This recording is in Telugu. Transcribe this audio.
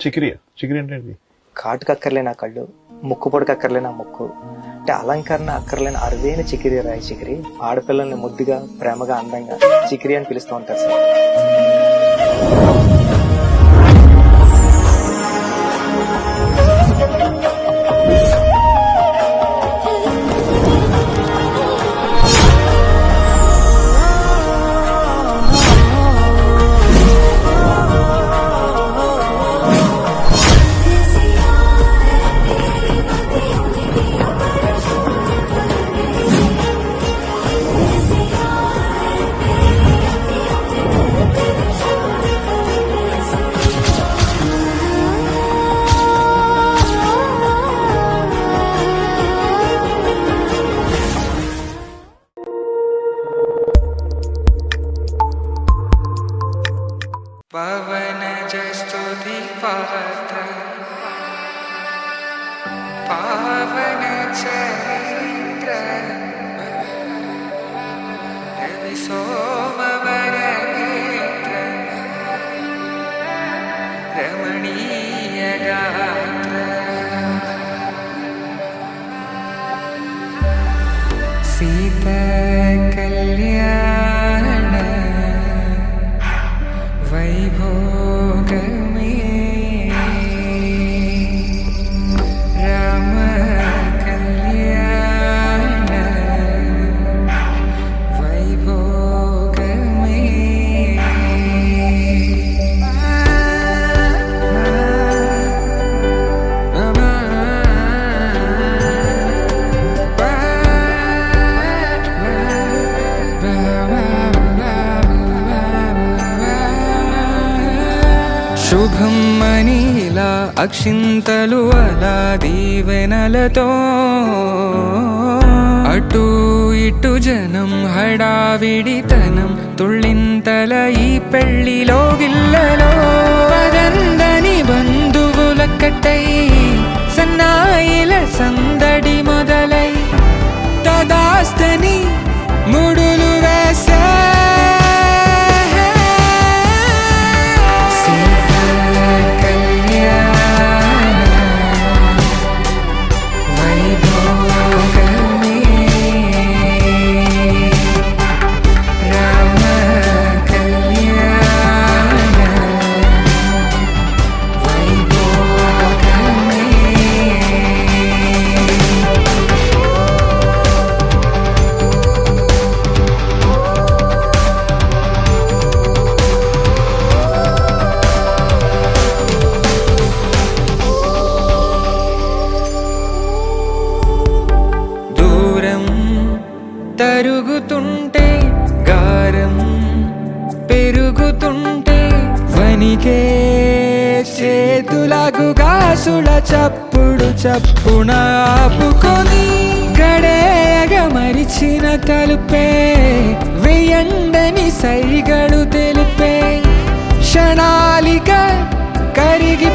చికిరి అంటే కాటుకు అక్కర్లేని ఆ కళ్ళు, ముక్కు పొడకు అక్కర్లేని ఆ ముక్కు, అంటే అలంకరణ అక్కర్లేని అరుదైన చికిరి రాయి చికిరి. ఆడపిల్లల్ని ముద్దుగా ప్రేమగా అందంగా చికిరి అని పిలుస్తూ ఉంటారు సార్. स्तुति पात्र पावन चरित्र रवि सोमवर नेत्र रमणीय गात्र सीता कल्याण वैभोग में राम कल्याण वैभोग में శుభం మనీలా అక్షింతలు అలా దీవెనలతో అటు ఇటు జనం హడావిడితనం తుళ్ళింతల ఈ పెళ్లిలో గిల్లలో పదందని బంధువులక్కటై సన్నాయిల సందడి మొదలై తదాస్తని ముడులు వేసే తరుగుతుంటే గారం పెరుగుతుంటే వనికే చేతులకు గాసుల చప్పుడు చప్పున ఆపుకొని గడేయగ మరిచిన తలుపే వేయండని సైగడు తెలిపే క్షణాలిక కరిగి